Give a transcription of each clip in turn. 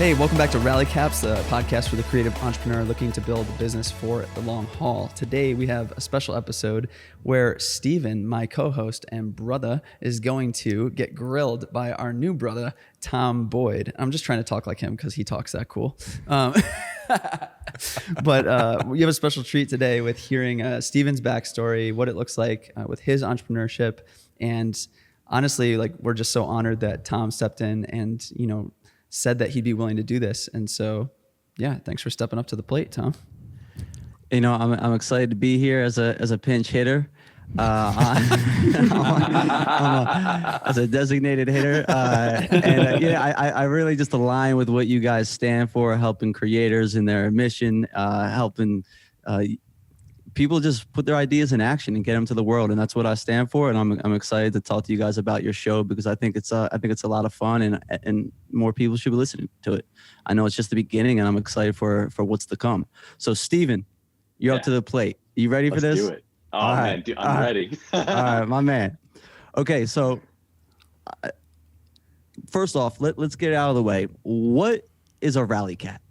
Hey, welcome back to Rallycaps, the podcast for the creative entrepreneur looking to build a business for the long haul. Today, we have a special episode where Steven, my co-host and brother, is going to get grilled by our new brother, Tom Boyd. I'm just trying to talk like him because he talks that cool. But we have a special treat today with hearing Steven's backstory, what it looks like with his entrepreneurship. And honestly, like, we're just so honored that Tom stepped in and, said that he'd be willing to do this. And so, yeah, thanks for stepping up to the plate, Tom. I'm excited to be here as a pinch hitter, as a designated hitter. I really just align with what you guys stand for, helping creators in their mission, helping people just put their ideas in action and get them to the world, and that's what I stand for. And I'm excited to talk to you guys about your show because I think it's a lot of fun, and more people should be listening to it. I know it's just the beginning, and I'm excited for what's to come. So, Steven, you're up to the plate. You ready for this? Let's do it. Oh man, dude, I'm ready. All right, my man. Okay, so first off, let's get it out of the way. What is a rally cap?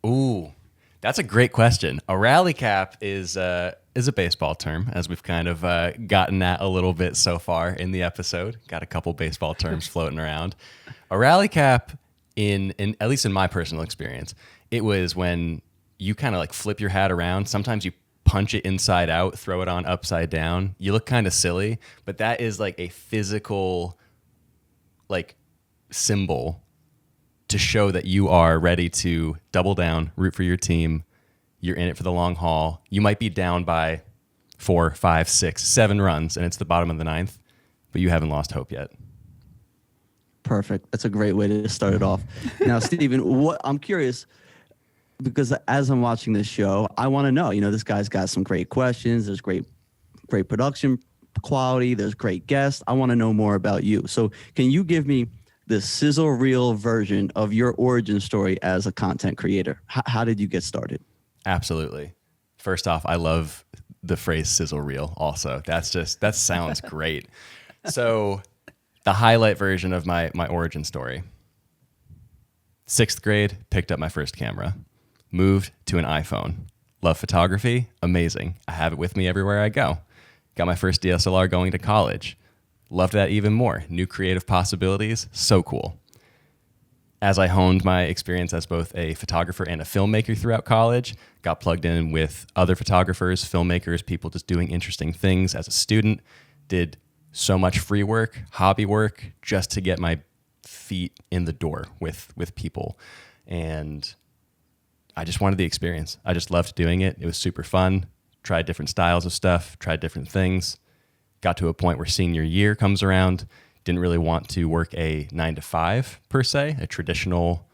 Ooh. That's a great question. A rally cap is a baseball term, as we've kind of gotten at a little bit so far in the episode. Got a couple baseball terms floating around. A rally cap, in at least in my personal experience, it was when you kind of like flip your hat around. Sometimes you punch it inside out, throw it on upside down. You look kind of silly, but that is like a physical like symbol to show that you are ready to double down, root for your team. You're in it for the long haul. You might be down by 4, 5, 6, 7 runs, and it's the bottom of the 9th, but you haven't lost hope yet. Perfect. That's a great way to start it off. Now, Steven, I'm curious, because as I'm watching this show, I want to know, this guy's got some great questions. There's great production quality. There's great guests. I want to know more about you. So can you give me the sizzle reel version of your origin story as a content creator? How did you get started? Absolutely. First off, I love the phrase sizzle reel also. That sounds great. So the highlight version of my origin story. 6th grade, picked up my first camera, moved to an iPhone. Love photography, amazing. I have it with me everywhere I go. Got my first DSLR going to college. Loved that even more. New creative possibilities, so cool. As I honed my experience as both a photographer and a filmmaker throughout college, got plugged in with other photographers, filmmakers, people just doing interesting things as a student, did so much free work, hobby work, just to get my feet in the door with people. And I just wanted the experience. I just loved doing it. It was super fun. Tried different styles of stuff, tried different things. Got to a point where senior year comes around, didn't really want to work a 9-to-5 per se, a traditional,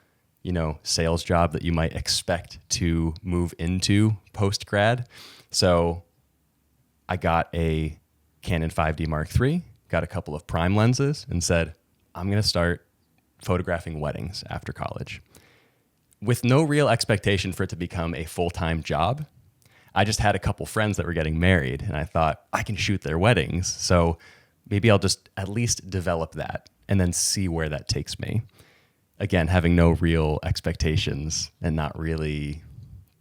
sales job that you might expect to move into post-grad. So I got a Canon 5D Mark III, got a couple of prime lenses, and said, I'm going to start photographing weddings after college. With no real expectation for it to become a full-time job. I just had a couple friends that were getting married, and I thought, I can shoot their weddings, so maybe I'll just at least develop that and then see where that takes me. Again, having no real expectations and not really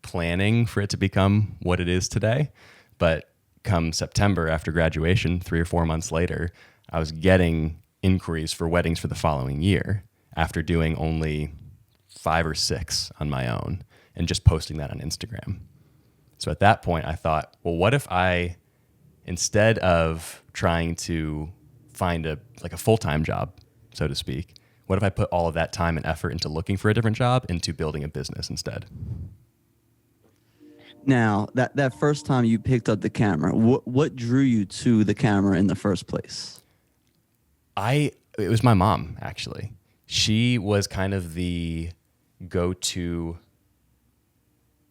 planning for it to become what it is today. But come September after graduation, 3 or 4 months later, I was getting inquiries for weddings for the following year after doing only 5 or 6 on my own and just posting that on Instagram. So at that point, I thought, well, what if I, instead of trying to find a full-time job, so to speak, what if I put all of that time and effort into looking for a different job, into building a business instead? Now, that first time you picked up the camera, what drew you to the camera in the first place? It was my mom, actually. She was kind of the go-to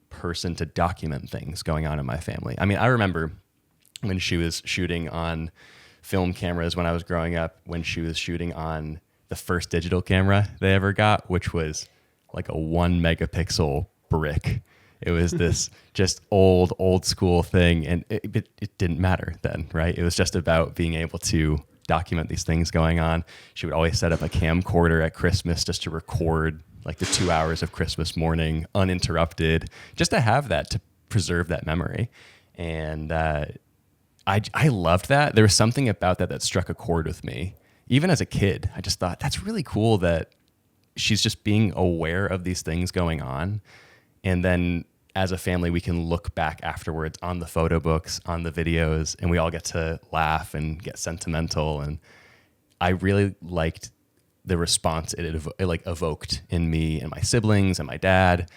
person to document things going on in my family. I mean, I remember when she was shooting on film cameras when I was growing up, when she was shooting on the first digital camera they ever got, which was like a 1 megapixel brick. It was this just old school thing, and it didn't matter then, right? It was just about being able to document these things going on. She would always set up a camcorder at Christmas just to record like the 2 hours of Christmas morning uninterrupted, just to have that, to preserve that memory. And I loved that. There was something about that that struck a chord with me. Even as a kid, I just thought that's really cool that she's just being aware of these things going on. And then as a family, we can look back afterwards on the photo books, on the videos, and we all get to laugh and get sentimental. And I really liked the response it like evoked in me and my siblings and my dad.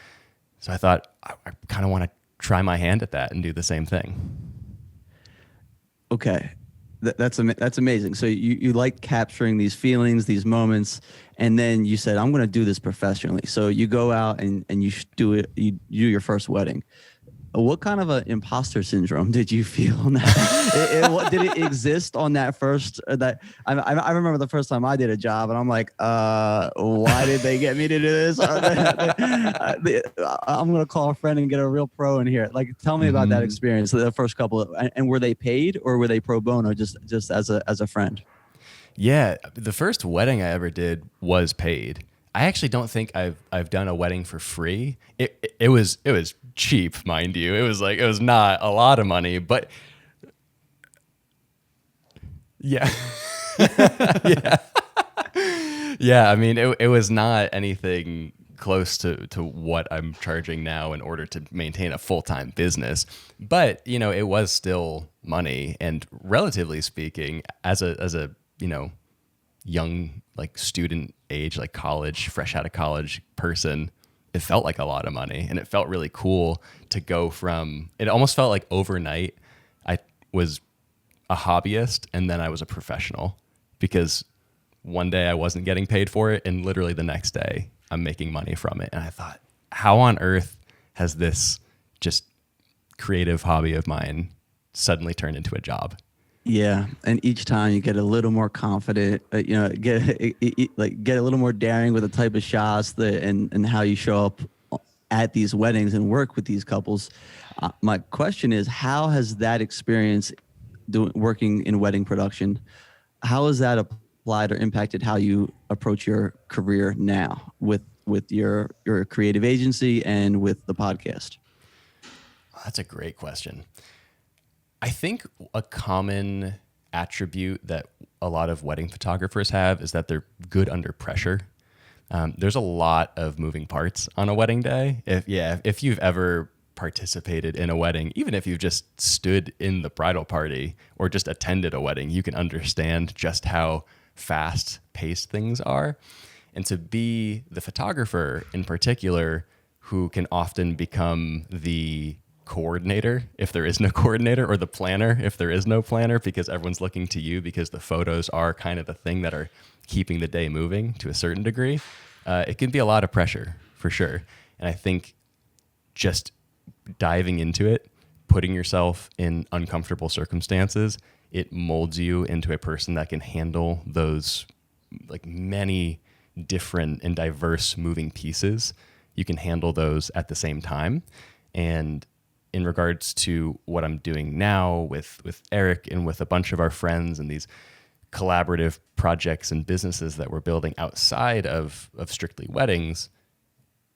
So I thought I kind of want to try my hand at that and do the same thing. Okay. That's amazing. So you like capturing these feelings, these moments, and then you said, I'm going to do this professionally. So you go out and you do it. You do your first wedding. What kind of an imposter syndrome did you feel on that? What did it exist on that first? I remember the first time I did a job, and I'm like, why did they get me to do this? I'm gonna call a friend and get a real pro in here. Like, tell me about that experience, the first couple. And were they paid or were they pro bono, just as a friend? Yeah, the first wedding I ever did was paid. I actually don't think I've done a wedding for free. It was cheap, mind you. It was not a lot of money, but yeah. Yeah. Yeah, I mean, it was not anything close to what I'm charging now in order to maintain a full-time business. But, it was still money, and relatively speaking, as a young, like, student age, like college, fresh out of college person, it felt like a lot of money, and it felt really cool to go from, it almost felt like overnight I was a hobbyist and then I was a professional, because one day I wasn't getting paid for it, and literally the next day I'm making money from it. And I thought, how on earth has this just creative hobby of mine suddenly turned into a job? Yeah, and each time you get a little more confident, get a little more daring with the type of shots and how you show up at these weddings and work with these couples. My question is, how has that experience working in wedding production, how has that applied or impacted how you approach your career now with your creative agency and with the podcast? That's a great question. I think a common attribute that a lot of wedding photographers have is that they're good under pressure. There's a lot of moving parts on a wedding day. If you've ever participated in a wedding, even if you've just stood in the bridal party or just attended a wedding, you can understand just how fast paced things are. And to be the photographer in particular, who can often become the coordinator if there is no coordinator, or the planner if there is no planner, because everyone's looking to you because the photos are kind of the thing that are keeping the day moving to a certain degree. It can be a lot of pressure for sure. And I think just diving into it, putting yourself in uncomfortable circumstances, it molds you into a person that can handle those, like, many different and diverse moving pieces. You can handle those at the same time. And in regards to what I'm doing now with Eric and with a bunch of our friends and these collaborative projects and businesses that we're building outside of strictly weddings,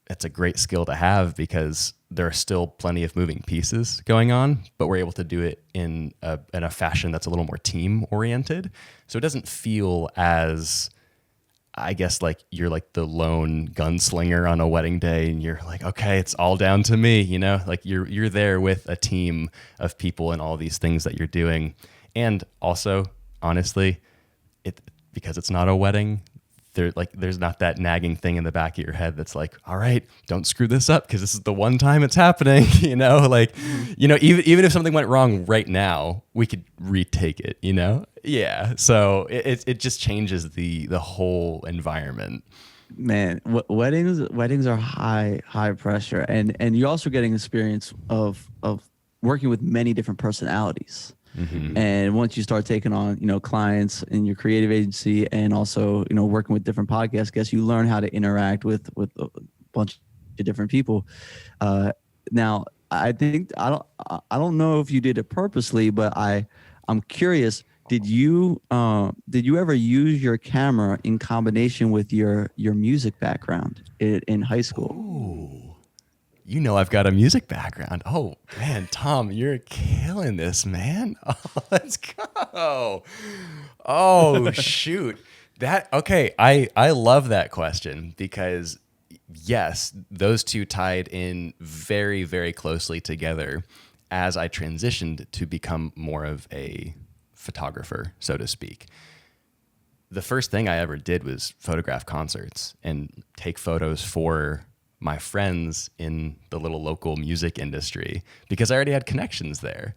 it's a great skill to have, because there are still plenty of moving pieces going on, but we're able to do it in a fashion that's a little more team oriented. So it doesn't feel as, I guess, like you're like the lone gunslinger on a wedding day and you're like, okay, it's all down to me, like you're there with a team of people and all these things that you're doing. And also, honestly, because it's not a wedding, there's not that nagging thing in the back of your head that's like, all right, don't screw this up because this is the one time it's happening. Even if something went wrong right now, we could retake it. Yeah. So it just changes the whole environment. Man, weddings are high pressure, and you're also getting experience of working with many different personalities. Mm-hmm. And once you start taking on, clients in your creative agency, and also, working with different podcast guests, you learn how to interact with a bunch of different people. Now, I think I don't know if you did it purposely, but I'm curious. Did you ever use your camera in combination with your music background in high school? Ooh. You know I've got a music background. Oh, man, Tom, you're killing this, man. Oh, let's go. Oh, shoot. Okay, I love that question because, yes, those two tied in very, very closely together as I transitioned to become more of a photographer, so to speak. The first thing I ever did was photograph concerts and take photos for my friends in the little local music industry because I already had connections there.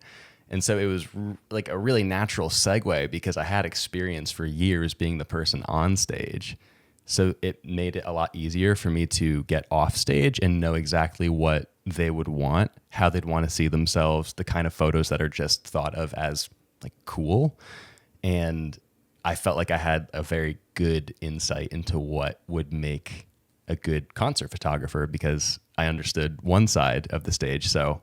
And so it was like a really natural segue because I had experience for years being the person on stage. So it made it a lot easier for me to get off stage and know exactly what they would want, how they'd want to see themselves, the kind of photos that are just thought of as like cool. And I felt like I had a very good insight into what would make a good concert photographer because I understood one side of the stage. So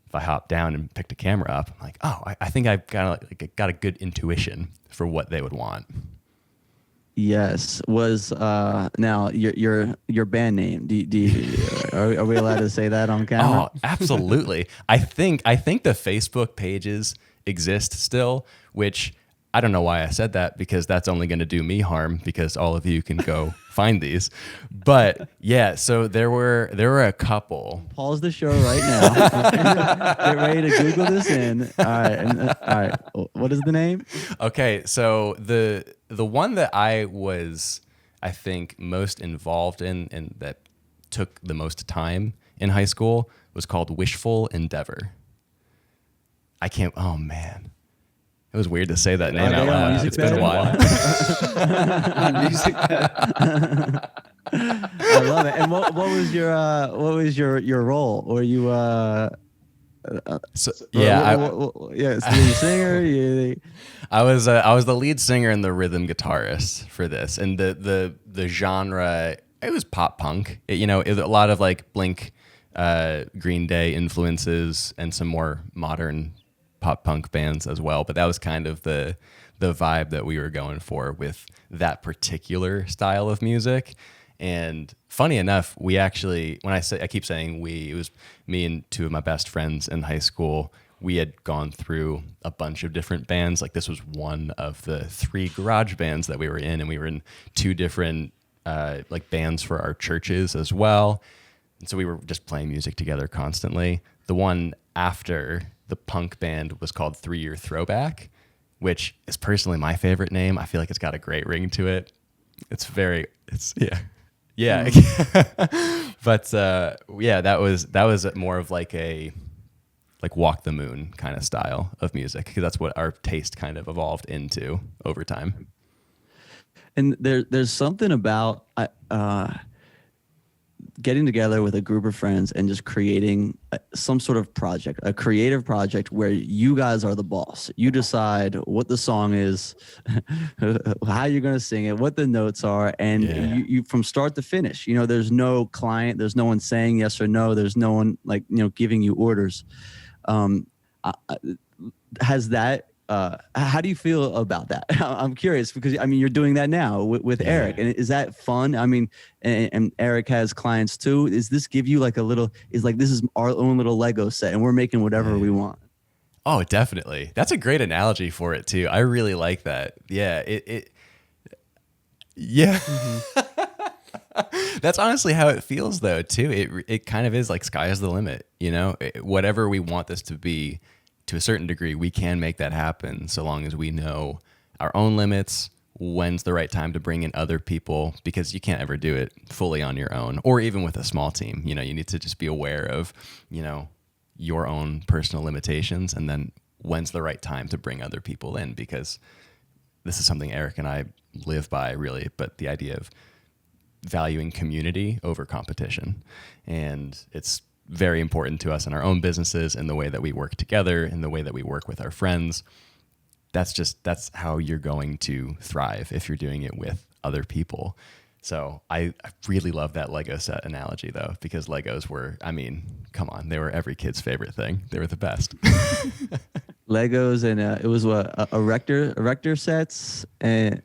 if I hopped down and picked a camera up, I'm like, oh, I think I've got a good intuition for what they would want. Yes. Was now your band name? Are we allowed to say that on camera? Oh, absolutely. I think the Facebook pages exist still, which I don't know why I said that because that's only going to do me harm because all of you can go find these. But yeah, so there were a couple. Pause the show right now. Get ready to Google this in. All right. What is the name? Okay, so the one that I was, I think, most involved in and that took the most time in high school was called Wishful Endeavor. Oh man. It was weird to say that name out loud. It's been a while. I love it. And what was your role? Were you lead singer? I was the lead singer and the rhythm guitarist for this, and the genre, it was pop punk. It was a lot of like Blink, Green Day influences, and some more modern pop punk bands as well. But that was kind of the vibe that we were going for with that particular style of music. And funny enough, we actually, I keep saying we, it was me and two of my best friends in high school. We had gone through a bunch of different bands. Like this was one of the 3 garage bands that we were in, and we were in 2 different like bands for our churches as well. And so we were just playing music together constantly. The one after the punk band was called 3 Year Throwback, which is personally my favorite name. I feel like it's got a great ring to it. Yeah. But that was more of like a Walk the Moon kind of style of music because that's what our taste kind of evolved into over time. And there's something about getting together with a group of friends and just creating some sort of project, a creative project where you guys are the boss. You decide what the song is, how you're going to sing it, what the notes are, and you from start to finish. There's no client, there's no one saying yes or no, there's no one giving you orders. Has that how do you feel about that? I'm curious because you're doing that now with Eric, and is that fun? And Eric has clients too. Does this give you like this is our own little Lego set, and we're making whatever we want? Oh, definitely. That's a great analogy for it too. I really like that. Yeah, Mm-hmm. That's honestly how it feels though too. It kind of is like sky is the limit. Whatever we want this to be. To a certain degree, we can make that happen so long as we know our own limits, when's the right time to bring in other people, because you can't ever do it fully on your own or even with a small team. You need to just be aware of, your own personal limitations and then when's the right time to bring other people in, because this is something Eric and I live by really, but the idea of valuing community over competition. And it's very important to us in our own businesses and the way that we work together and the way that we work with our friends. That's how you're going to thrive if you're doing it with other people. So I really love that Lego set analogy though, because Legos were, come on, they were every kid's favorite thing. They were the best. Legos, and it was what a Rector sets, and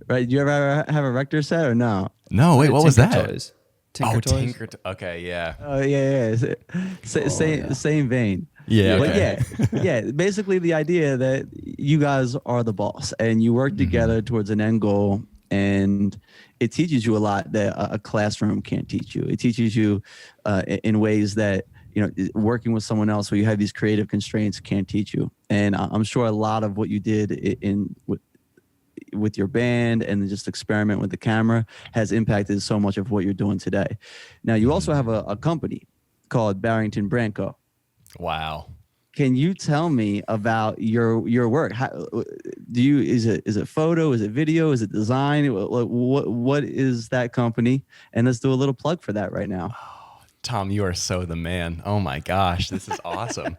right. You ever have a Rector set or no? No, wait, what was Tinker that? Toys. Tinker Toys. Okay, yeah. Oh yeah, yeah. Same vein. Yeah, But okay. yeah. Basically, the idea that you guys are the boss and you work together towards an end goal, and it teaches you a lot that a classroom can't teach you. It teaches you in ways that working with someone else where you have these creative constraints can't teach you. And I'm sure a lot of what you did with your band and just experiment with the camera has impacted so much of what you're doing today. Now, you also have a company called Barrington Branco. Wow. Can you tell me about your work? How do you, is it photo? Is it video? Is it design? What is that company? And let's do a little plug for that right now. Tom, you are so the man. Oh my gosh, this is awesome.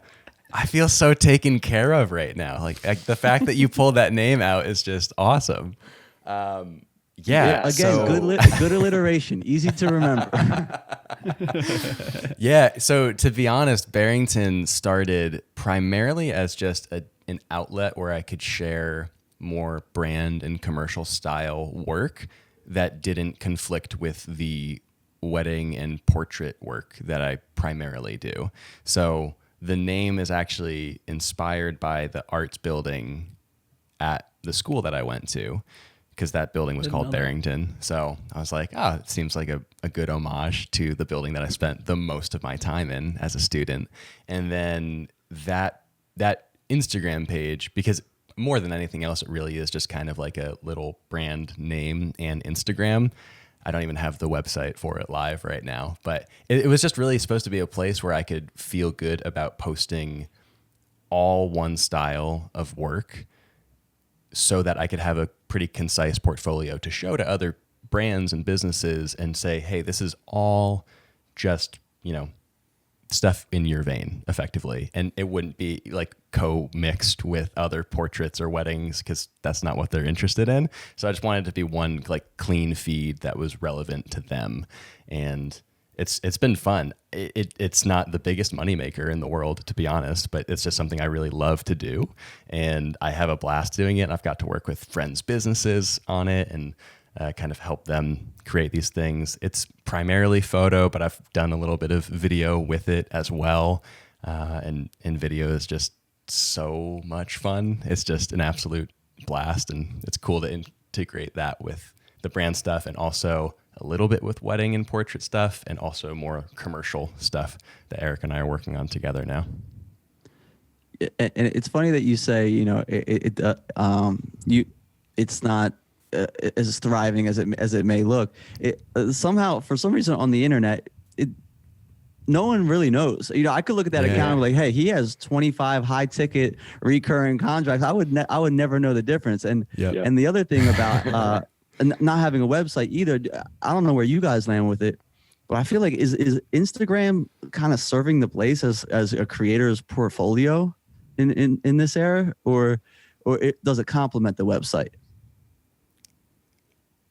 I feel so taken care of right now. Like the fact that you pulled that name out is just awesome. Yeah. Again, so, good alliteration, easy to remember. Yeah. So to be honest, Barrington started primarily as just an outlet where I could share more brand and commercial style work that didn't conflict with the wedding and portrait work that I primarily do. So the name is actually inspired by the arts building at the school that I went to, because that building was called Barrington. So I was like, it seems like a good homage to the building that I spent the most of my time in as a student. And then that Instagram page, because more than anything else, it really is just kind of like a little brand name and Instagram. I don't even have the website for it live right now, but it was just really supposed to be a place where I could feel good about posting all one style of work so that I could have a pretty concise portfolio to show to other brands and businesses and say, hey, this is all just, stuff in your vein effectively. And it wouldn't be like co-mixed with other portraits or weddings, because that's not what they're interested in. So I just wanted it to be one like clean feed that was relevant to them. And it's been fun. It's not the biggest moneymaker in the world, to be honest, but it's just something I really love to do. And I have a blast doing it. I've got to work with friends' businesses on it and kind of help them create these things. It's primarily photo, but I've done a little bit of video with it as well. And video is just so much fun. It's just an absolute blast. And it's cool to integrate that with the brand stuff and also a little bit with wedding and portrait stuff and also more commercial stuff that Eric and I are working on together now. And it's funny that you say, it's not as thriving as it may look. Somehow, for some reason, on the internet, no one really knows. I could look at that account and be like, hey, he has 25 high ticket recurring contracts. I would never know the difference. And and the other thing about not having a website either, I don't know where you guys land with it, but I feel like is Instagram kind of serving the place as a creator's portfolio in this era, or does it complement the website?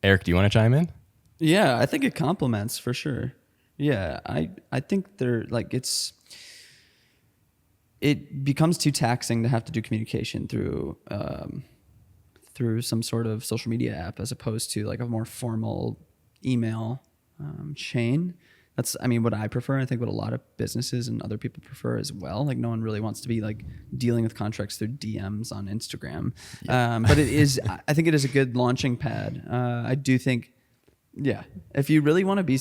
Eric, do you want to chime in? Yeah, I think it complements for sure. Yeah, I think they're like it becomes too taxing to have to do communication through some sort of social media app as opposed to like a more formal email chain. That's, what I prefer. I think what a lot of businesses and other people prefer as well. Like no one really wants to be like dealing with contracts through DMs on Instagram. But I think it is a good launching pad. I do think, if you really want to be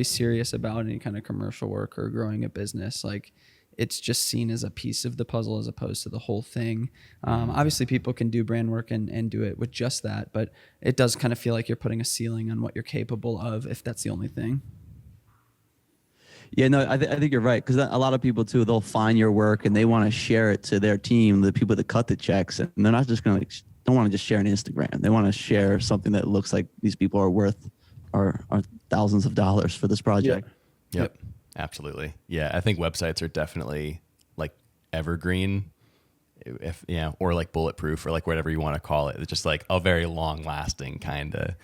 serious about any kind of commercial work or growing a business, like it's just seen as a piece of the puzzle as opposed to the whole thing. Obviously people can do brand work and do it with just that, but it does kind of feel like you're putting a ceiling on what you're capable of if that's the only thing. Yeah, no, I think you're right, because a lot of people too, they'll find your work and they want to share it to their team, the people that cut the checks, and they're not just going to don't want to just share an Instagram. They want to share something that looks like these people are worth are thousands of dollars for this project. Yep. Absolutely. Yeah, I think websites are definitely like evergreen, or like bulletproof, or like whatever you want to call it. It's just like a very long lasting kind of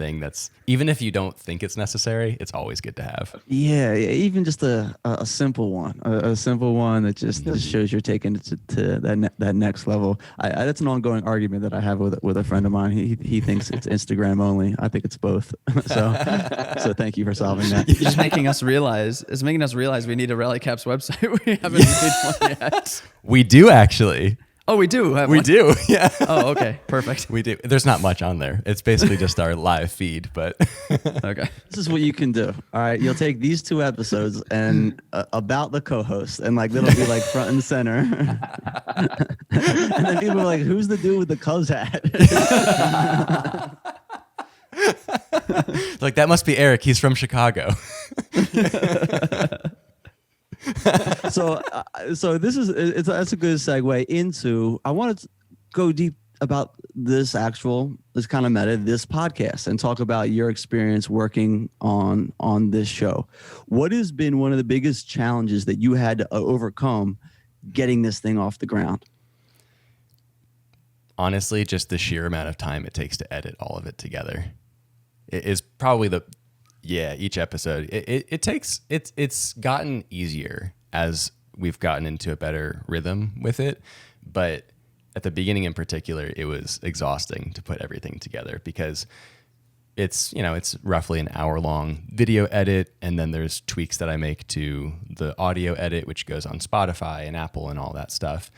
thing that's, even if you don't think it's necessary, it's always good to have. Yeah, even just a simple one, a simple one that just shows you're taking it to that next level. That's an ongoing argument that I have with a friend of mine. He thinks it's Instagram only. I think it's both. So thank you for solving that. It's just making us realize we need a Rallycaps website. We haven't made one yet. We do actually. Oh, we do. We do. Yeah. Oh, okay. Perfect. We do. There's not much on there. It's basically just our live feed, but Okay. This is what you can do. All right, you'll take these 2 episodes and about the co-host, and like it'll be like front and center, and then people are like, "Who's the dude with the Cubs hat?" like, that must be Eric. He's from Chicago. So this is that's a good segue into, I want to go deep about this kind of meta, this podcast, and talk about your experience working on this show. What has been one of the biggest challenges that you had to overcome getting this thing off the ground? Honestly, just the sheer amount of time it takes to edit all of it together. It is probably each episode. It's gotten easier as we've gotten into a better rhythm with it. But at the beginning in particular, it was exhausting to put everything together because it's roughly an hour-long video edit, and then there's tweaks that I make to the audio edit, which goes on Spotify and Apple and all that stuff.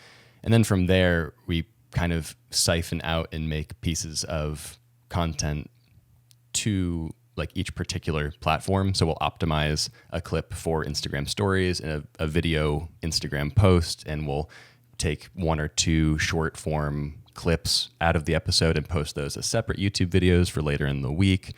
And then from there, we kind of siphon out and make pieces of content to like each particular platform. So we'll optimize a clip for Instagram stories and a video Instagram post, and we'll take 1 or 2 short form clips out of the episode and post those as separate YouTube videos for later in the week.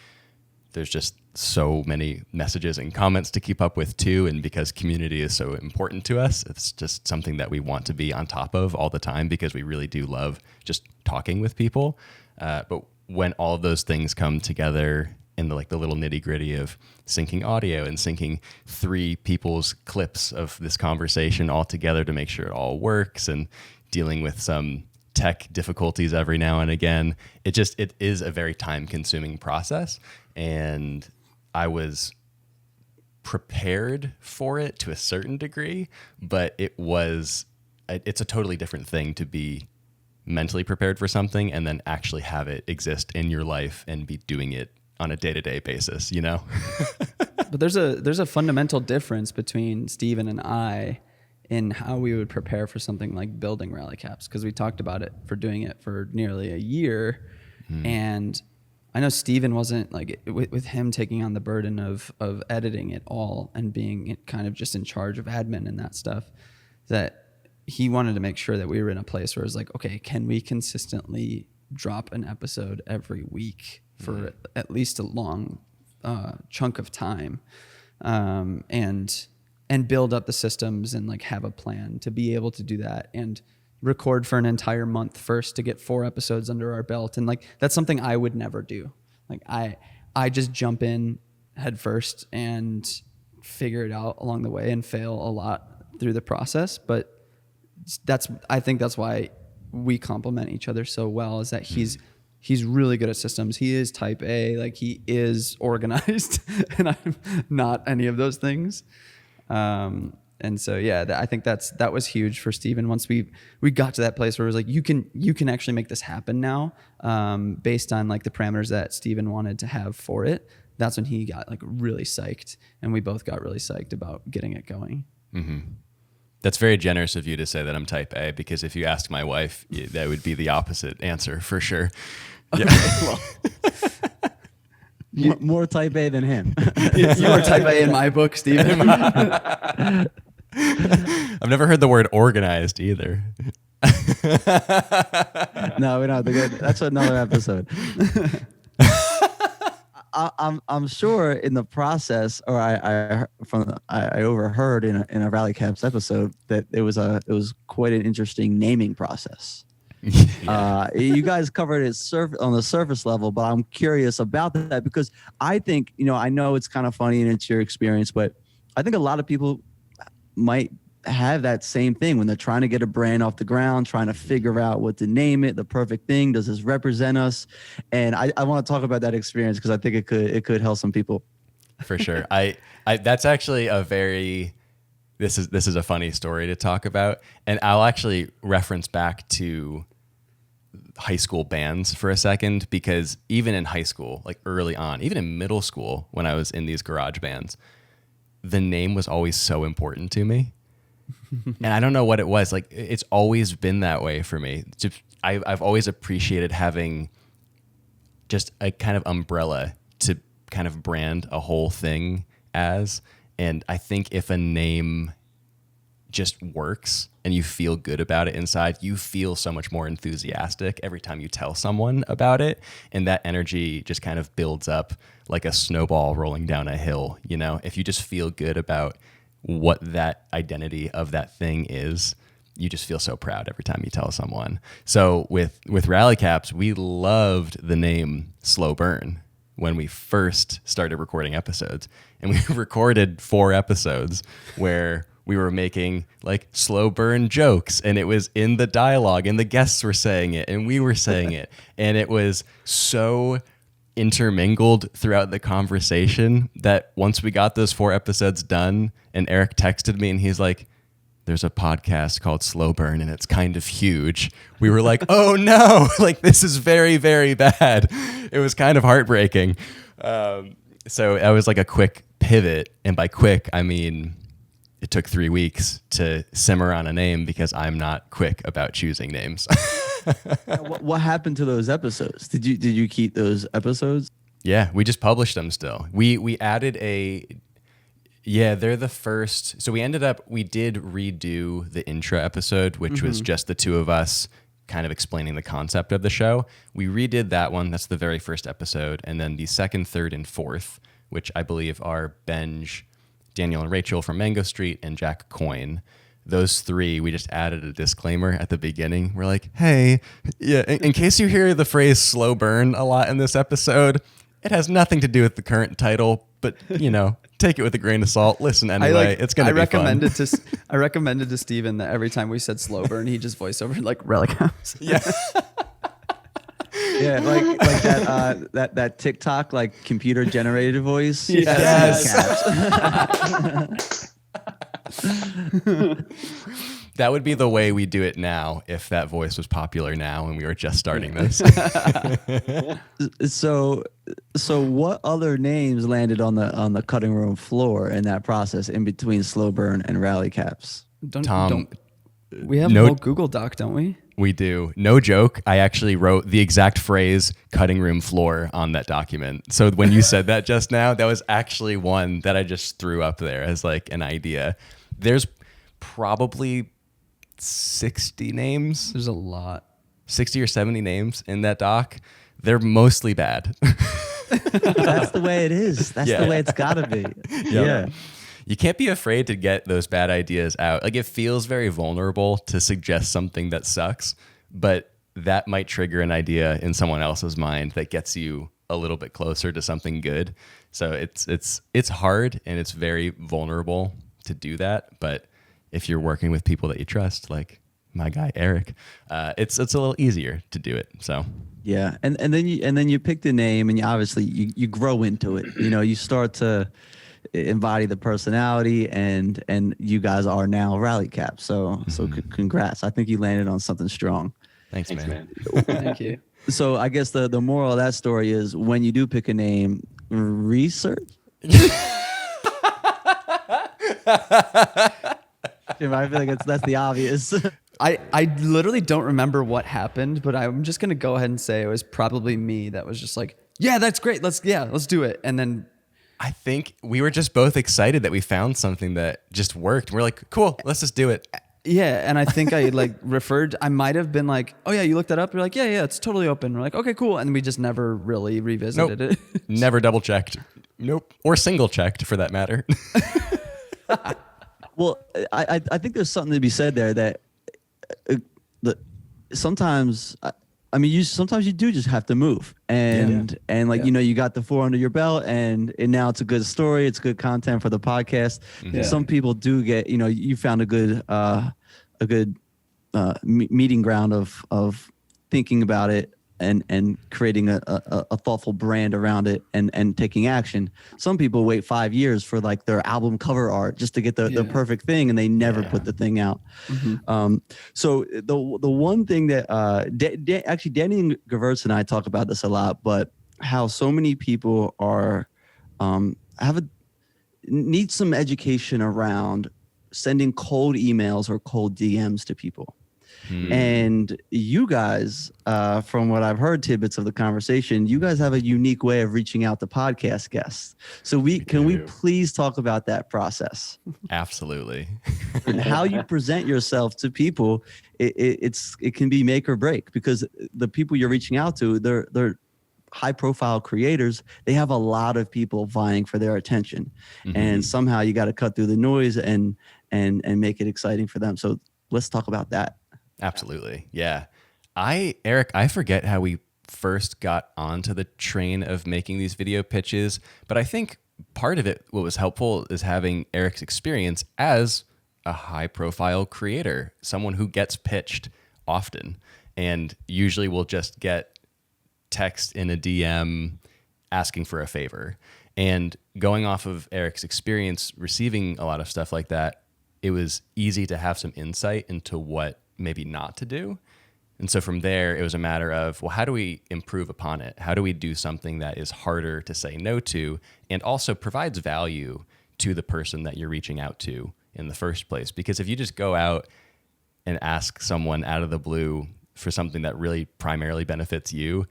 There's just so many messages and comments to keep up with too. And because community is so important to us, it's just something that we want to be on top of all the time because we really do love just talking with people. But when all of those things come together in the little nitty gritty of syncing audio and syncing 3 people's clips of this conversation all together to make sure it all works, and dealing with some tech difficulties every now and again, it is a very time consuming process. And I was prepared for it to a certain degree, but it's a totally different thing to be mentally prepared for something and then actually have it exist in your life and be doing it on a day-to-day basis, But there's a fundamental difference between Steven and I in how we would prepare for something like building Rallycaps, because we talked about it for doing it for nearly a year. And I know Steven wasn't like, with him taking on the burden of editing it all and being kind of just in charge of admin and that stuff, that he wanted to make sure that we were in a place where it was like, okay, can we consistently drop an episode every week for at least a long chunk of time, and build up the systems and like have a plan to be able to do that and record for an entire month first to get 4 episodes under our belt. And like, that's something I would never do. Like I just jump in head first and figure it out along the way and fail a lot through the process. But I think that's why we complement each other so well, is that he's really good at systems. He is type A, like he is organized, and I'm not any of those things. And so, yeah, I think that was huge for Steven. Once we got to that place where it was like, you can actually make this happen now, based on like the parameters that Steven wanted to have for it. That's when he got like really psyched, and we both got really psyched about getting it going. Mm-hmm. That's very generous of you to say that I'm type A, because if you ask my wife, that would be the opposite answer for sure. Okay, Yeah. Well, more type A than him. You are type A in my book, Steven. I've never heard the word organized either. No, we're not. That's another episode. I'm sure in the process, or I overheard in a Rallycaps episode that it was quite an interesting naming process. Yeah. You guys covered it on the surface level, but I'm curious about that because I think, I know it's kind of funny and it's your experience, but I think a lot of people might have that same thing when they're trying to get a brand off the ground, trying to figure out what to name it, the perfect thing. Does this represent us? And I want to talk about that experience because I think it could help some people. For sure. I that's actually a very this is a funny story to talk about, and I'll actually reference back to high school bands for a second, because even in high school, like early on, even in middle school when I was in these garage bands, the name was always so important to me. And I don't know what it was. Like, it's always been that way for me. I've always appreciated having just a kind of umbrella to kind of brand a whole thing as. And I think if a name just works and you feel good about it inside, you feel so much more enthusiastic every time you tell someone about it. And that energy just kind of builds up like a snowball rolling down a hill. You know, if you just feel good about what that identity of that thing is, you just feel so proud every time you tell someone. So with Rallycaps, we loved the name Slow Burn when we first started recording episodes. And we recorded 4 episodes where we were making like slow burn jokes, and it was in the dialogue, and the guests were saying it and we were saying it. And it was so intermingled throughout the conversation that once we got those 4 episodes done and Eric texted me and he's like, there's a podcast called Slow Burn and it's kind of huge. We were like, oh no, like this is very, very bad. It was kind of heartbreaking. So that was like a quick pivot. And by quick, I mean, it took 3 weeks to simmer on a name because I'm not quick about choosing names. What happened to those episodes? Did you keep those episodes? Yeah, we just published them still. We added they're the first. So we did redo the intro episode, which was just the 2 of us kind of explaining the concept of the show. We redid that one. That's the very first episode. And then the 2nd, 3rd, and 4th, which I believe are Benj, Daniel and Rachel from Mango Street, and Jack Coyne. Those 3, we just added a disclaimer at the beginning. We're like, hey, yeah, in case you hear the phrase slow burn a lot in this episode, it has nothing to do with the current title, but, you know, take it with a grain of salt. Listen anyway, it's going to be fun. I recommended to Steven that every time we said slow burn, he just voice over like Rallycaps. Yeah. Yeah, like that TikTok like computer generated voice. Yes. That would be the way we do it now if that voice was popular now and we were just starting this. So what other names landed on the cutting room floor in that process in between Slow Burn and Rallycaps? We have a whole Google Doc, don't we? We do. No joke. I actually wrote the exact phrase cutting room floor on that document. So when you said that just now, that was actually one that I just threw up there as like an idea. There's probably 60 names. There's a lot. 60 or 70 names in that doc. They're mostly bad. That's the way it is. That's the way it's got to be. Yeah. You can't be afraid to get those bad ideas out. Like, it feels very vulnerable to suggest something that sucks, but that might trigger an idea in someone else's mind that gets you a little bit closer to something good. So it's hard and it's very vulnerable to do that. But if you're working with people that you trust, like my guy Eric, it's a little easier to do it. So yeah, and then you pick the name, and you grow into it. You know, you start to embody the personality, and you guys are now Rallycaps. So congrats. I think you landed on something strong. Thanks man. Thank you. So I guess the moral of that story is when you do pick a name, research. I feel like that's the obvious. I literally don't remember what happened, but I'm just gonna go ahead and say it was probably me that was just like, yeah, that's great. Let's do it. And then I think we were just both excited that we found something that just worked. We're like, cool, let's just do it. Yeah, and I think I I might have been like, oh yeah, you looked that up? You're like, yeah, it's totally open. We're like, okay, cool. And we just never really revisited it. Never double checked. Nope. Or single checked for that matter. Well, I think there's something to be said there that sometimes I mean, sometimes you do just have to move, and like you got the 4 under your belt, and now it's a good story, it's good content for the podcast. Some people do get, you found a good meeting ground of thinking about it and creating a thoughtful brand around it and taking action. Some people wait 5 years for like their album cover art just to get the perfect thing, and they never put the thing out. So the one thing that actually Danny Gewurz and I talk about this a lot, but how so many people are need some education around sending cold emails or cold DMs to people. And you guys, from what I've heard tidbits of the conversation, you guys have a unique way of reaching out to podcast guests. So can we please talk about that process? Absolutely. And how you present yourself to people, it can be make or break, because the people you're reaching out to, they're high profile creators. They have a lot of people vying for their attention, and somehow you got to cut through the noise and make it exciting for them. So let's talk about that. Absolutely. Yeah. Eric, I forget how we first got onto the train of making these video pitches, but I think part of it, what was helpful, is having Eric's experience as a high profile creator, someone who gets pitched often, and usually will just get text in a DM asking for a favor. And going off of Eric's experience receiving a lot of stuff like that, it was easy to have some insight into what maybe not to do. And so from there, it was a matter of, well, how do we improve upon it? How do we do something that is harder to say no to and also provides value to the person that you're reaching out to in the first place? Because if you just go out and ask someone out of the blue for something that really primarily benefits you,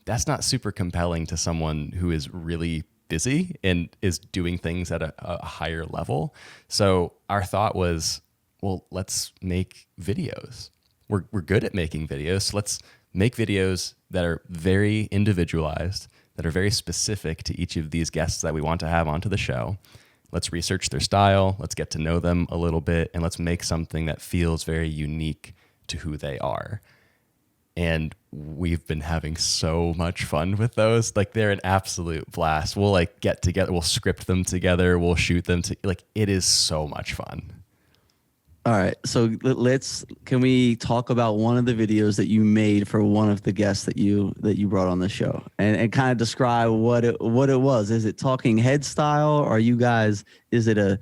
that's not super compelling to someone who is really busy and is doing things at a higher level. So our thought was, well, let's make videos. We're good at making videos. So let's make videos that are very individualized, that are very specific to each of these guests that we want to have onto the show. Let's research their style. Let's get to know them a little bit, and let's make something that feels very unique to who they are. And we've been having so much fun with those. Like, they're an absolute blast. We'll like get together, we'll script them together, we'll shoot them it is so much fun. All right, so can we talk about one of the videos that you made for one of the guests that you brought on the show, and kind of describe what it was? Is it talking head style? Are you guys? Is it a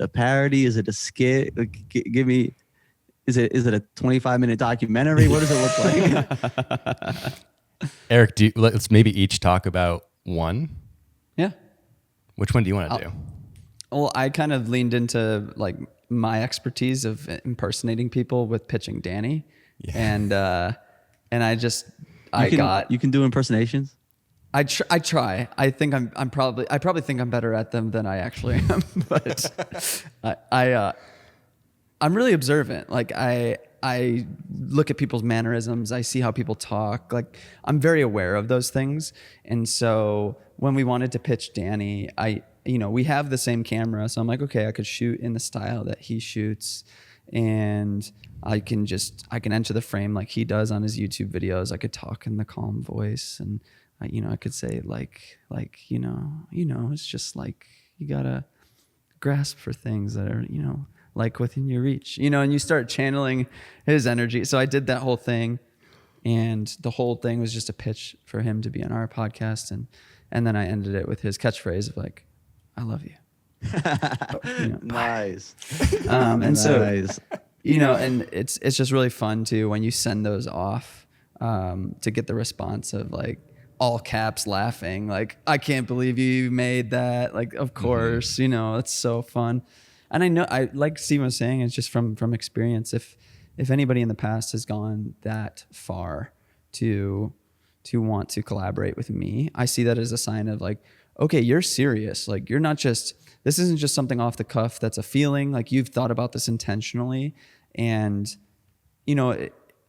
parody? Is it a skit? Give me. Is it a 25-minute documentary? What does it look like? Eric, let's maybe each talk about one. Yeah. Which one do you want to do? Well, I kind of leaned into like my expertise of impersonating people with pitching Danny, and you can do impersonations. I try. I think I probably think I'm better at them than I actually am, but I'm really observant. Like I look at people's mannerisms. I see how people talk. Like, I'm very aware of those things. And so when we wanted to pitch Danny, we have the same camera. So I'm like, okay, I could shoot in the style that he shoots, and I can enter the frame like he does on his YouTube videos. I could talk in the calm voice, and I could say it's just like, you gotta grasp for things that are, like within your reach, and you start channeling his energy. So I did that whole thing, and the whole thing was just a pitch for him to be on our podcast. And then I ended it with his catchphrase of like, I love you. Nice. And so, and it's just really fun too, when you send those off, to get the response of like all caps laughing. Like, I can't believe you made that. Like, of course, it's so fun. And I know, like Steven was saying, it's just from experience. If anybody in the past has gone that far to want to collaborate with me, I see that as a sign of like, okay, you're serious. Like, you're not just, this isn't just something off the cuff that's a feeling. Like, you've thought about this intentionally. And,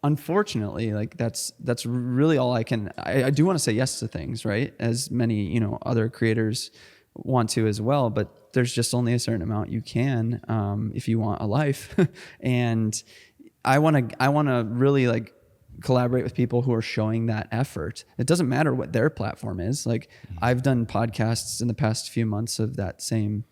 unfortunately, like that's really all I do want to say yes to things, right? As many, other creators want to as well, but there's just only a certain amount you can, if you want a life. And I want to really like collaborate with people who are showing that effort. It doesn't matter what their platform is. Like I've done podcasts in the past few months of that same,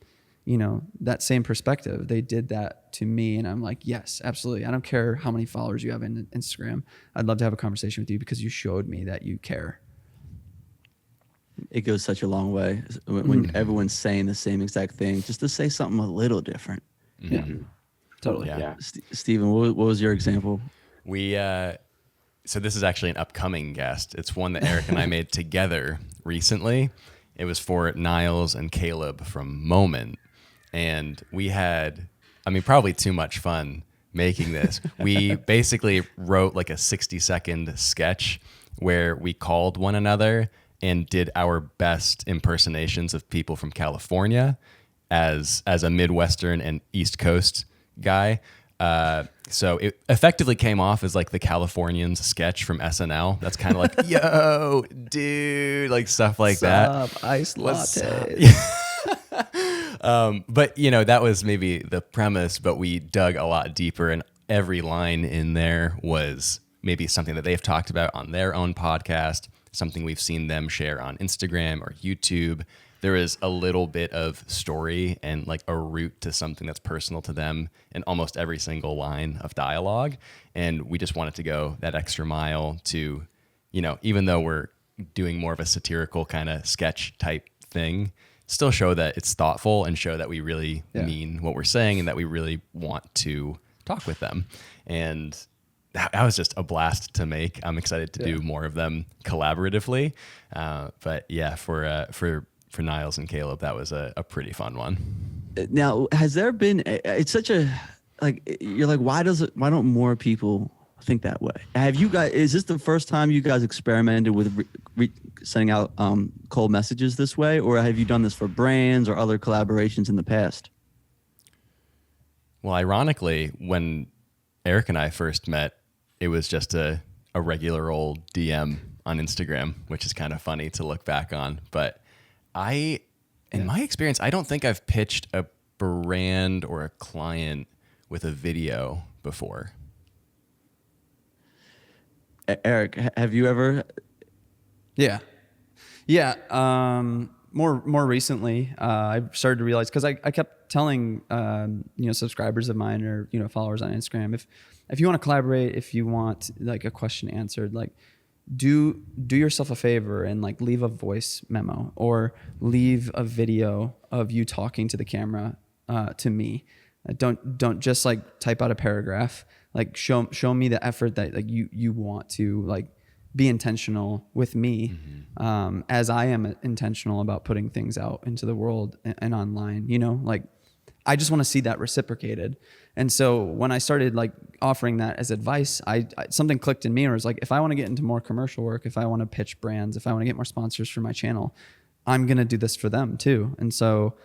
that same perspective. They did that to me, and I'm like, yes, absolutely. I don't care how many followers you have in Instagram. I'd love to have a conversation with you because you showed me that you care. It goes such a long way when everyone's saying the same exact thing, just to say something a little different. Yeah, totally. Yeah. Steven, what was your example? So this is actually an upcoming guest. It's one that Eric and I made together recently. It was for Niles and Caleb from Moment. And we had, probably too much fun making this. We basically wrote like a 60-second sketch where we called one another and did our best impersonations of people from California as a Midwestern and East Coast guy. So it effectively came off as like the Californians sketch from SNL. That's kind of like, yo, dude, like stuff like that. Iced latte. But that was maybe the premise, but we dug a lot deeper, and every line in there was maybe something that they've talked about on their own podcast, something we've seen them share on Instagram or YouTube. There is a little bit of story and like a route to something that's personal to them in almost every single line of dialogue. And we just wanted to go that extra mile to, even though we're doing more of a satirical kind of sketch type thing, still show that it's thoughtful and show that we really mean what we're saying and that we really want to talk with them. And that was just a blast to make. I'm excited to do more of them collaboratively. But yeah, for Niles and Caleb, that was a pretty fun one. Now, has there been? It's such a you're like, why don't more people think that way? Have you guys? Is this the first time you guys experimented with sending out cold messages this way, or have you done this for brands or other collaborations in the past? Well, ironically, when Eric and I first met, it was just a regular old DM on Instagram, which is kind of funny to look back on. But in my experience, I don't think I've pitched a brand or a client with a video before. Eric, have you ever? Yeah. More recently, I started to realize, because I kept telling subscribers of mine or followers on Instagram, if you want to collaborate, if you want like a question answered, like do yourself a favor and like leave a voice memo or leave a video of you talking to the camera to me. Don't just like type out a paragraph. Like show me the effort that like you want to like be intentional with me, as I am intentional about putting things out into the world and online. Like I just want to see that reciprocated. And so when I started like offering that as advice, I something clicked in me, or was like, if I want to get into more commercial work, if I want to pitch brands, if I want to get more sponsors for my channel, I'm gonna do this for them too. And so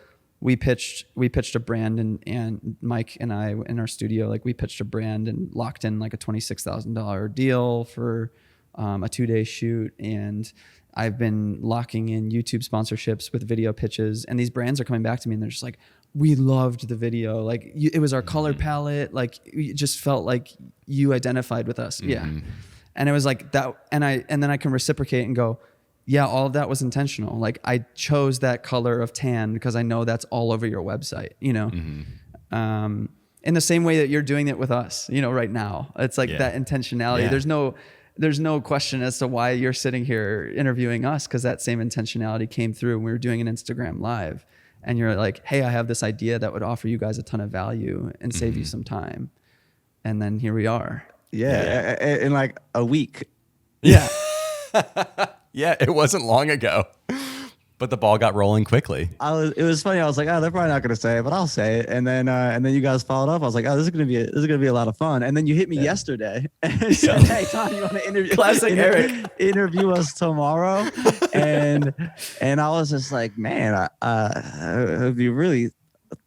we pitched a brand, and Mike and I in our studio, like we pitched a brand and locked in like a $26,000 deal for a 2-day shoot. And I've been locking in YouTube sponsorships with video pitches, and these brands are coming back to me and they're just like, we loved the video. Like it was our color palette. Like it just felt like you identified with us. Yeah. And it was like that. And then I can reciprocate and go, yeah, all of that was intentional. Like I chose that color of tan because I know that's all over your website, in the same way that you're doing it with us, right now. It's like that intentionality. Yeah. There's no question as to why you're sitting here interviewing us, because that same intentionality came through when we were doing an Instagram live. And you're like, hey, I have this idea that would offer you guys a ton of value and save you some time. And then here we are. Yeah. In like a week. Yeah. Yeah, it wasn't long ago. But the ball got rolling quickly. It was funny. I was like, oh, they're probably not going to say it, but I'll say it. And then you guys followed up. I was like, oh, this is going to be a lot of fun. And then you hit me yesterday and said, hey, Tom, you want to interview us tomorrow? And I was just like, man, it would be really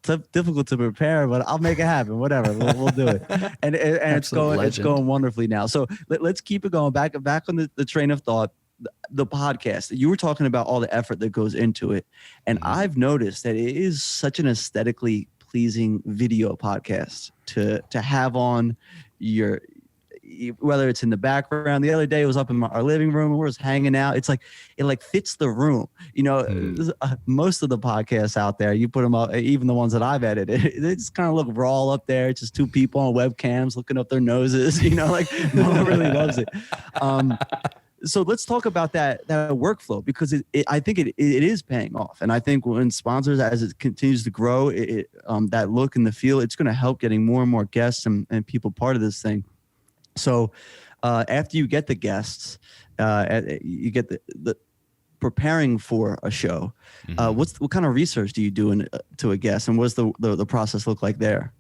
difficult to prepare, but I'll make it happen. Whatever, we'll do it. And it's going wonderfully now. So let's keep it going. Back on the train of thought. The podcast, you were talking about all the effort that goes into it, and I've noticed that it is such an aesthetically pleasing video podcast to have on whether it's in the background. The other day it was up in our living room and we're just hanging out. It's like, it like fits the room. You know, most of the podcasts out there, you put them up, even the ones that I've edited, they just kind of look raw up there. It's just two people on webcams looking up their noses, you know, like no one really loves it. So let's talk about that workflow, because I think it is paying off. And I think when sponsors, as it continues to grow, that look and the feel, it's going to help getting more and more guests and people part of this thing. So after you get the guests, you get the preparing for a show. What kind of research do you do to a guest, and what's the process look like there?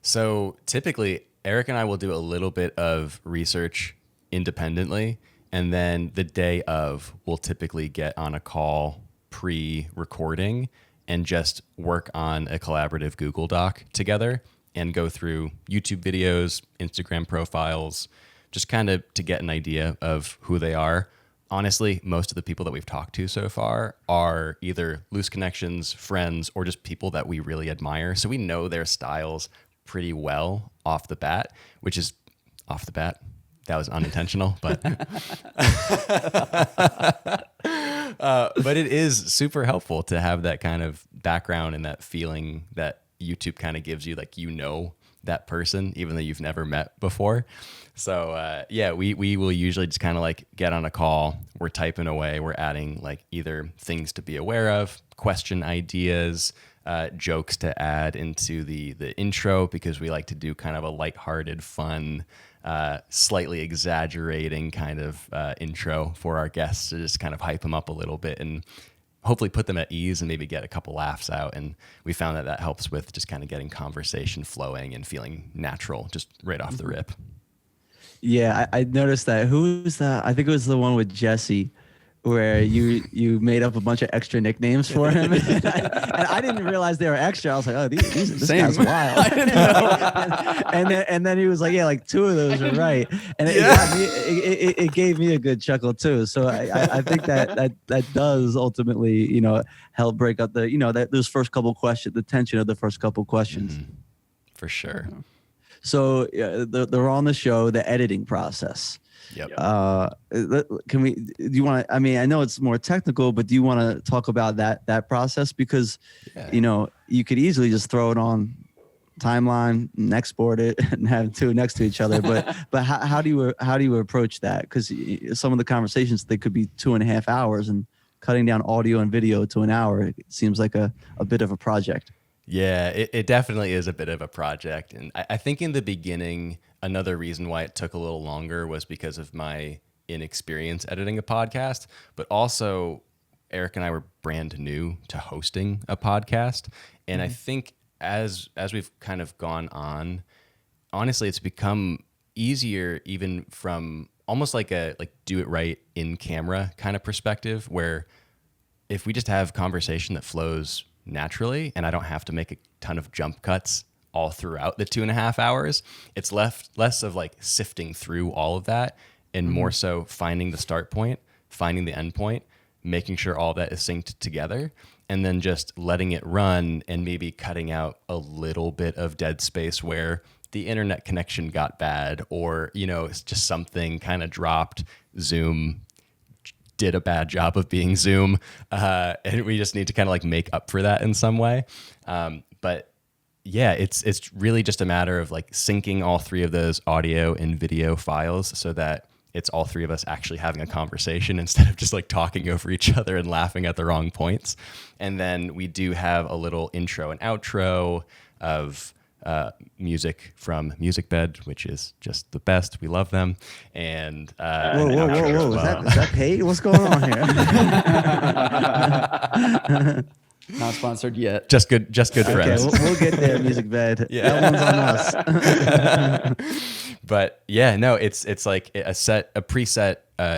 So typically, Eric and I will do a little bit of research independently, and then the day of, we'll typically get on a call pre-recording and just work on a collaborative Google Doc together and go through YouTube videos, Instagram profiles, just kind of to get an idea of who they are. Honestly, most of the people that we've talked to so far are either loose connections, friends, or just people that we really admire. So we know their styles pretty well off the bat, which is off the bat. That was unintentional, but but it is super helpful to have that kind of background and that feeling that YouTube kind of gives you, like, you know, that person, even though you've never met before. So yeah, we will usually just kind of like get on a call. We're typing away. We're adding like either things to be aware of, question ideas, jokes to add into the intro, because we like to do kind of a lighthearted, fun, slightly exaggerating kind of intro for our guests to just kind of hype them up a little bit and hopefully put them at ease and maybe get a couple laughs out. And we found that helps with just kind of getting conversation flowing and feeling natural just right off the rip. Yeah, I noticed that. Who's that? I think it was the one with Jesse, where you made up a bunch of extra nicknames for him. and I didn't realize they were extra. I was like, oh, this guy's wild. I didn't know. and then he was like, yeah, like two of those are right. And it gave me a good chuckle too. So I think that does ultimately, you know, help break up the, you know, those first couple questions, the tension of the first couple questions. For sure. So they're on the show, the editing process. Yep. Do you want to, I mean, I know it's more technical, but do you want to talk about that process? Because, you know, you could easily just throw it on timeline and export it and have two next to each other. But how do you approach that? Because some of the conversations, they could be 2.5 hours, and cutting down audio and video to an hour, it seems like a bit of a project. Yeah, it definitely is a bit of a project. And I think in the beginning, another reason why it took a little longer was because of my inexperience editing a podcast, but also Eric and I were brand new to hosting a podcast. And I think as we've kind of gone on, honestly, it's become easier even from almost like a do it right in camera kind of perspective, where if we just have conversation that flows naturally and I don't have to make a ton of jump cuts all throughout the 2.5 hours, it's less of like sifting through all of that and more so finding the start point, finding the end point, making sure all that is synced together, and then just letting it run and maybe cutting out a little bit of dead space where the internet connection got bad, or, you know, it's just something kind of dropped. Zoom did a bad job of being Zoom, and we just need to kind of like make up for that in some way. But yeah, it's really just a matter of like syncing all three of those audio and video files so that it's all three of us actually having a conversation instead of just like talking over each other and laughing at the wrong points. And then we do have a little intro and outro of music from Music Bed, which is just the best. We love them. And whoa. Is that paid? What's going on here? Not sponsored yet. Just good friends. Okay, we'll get there, Music Bed. Yeah. That one's on us. But yeah, no, it's like a preset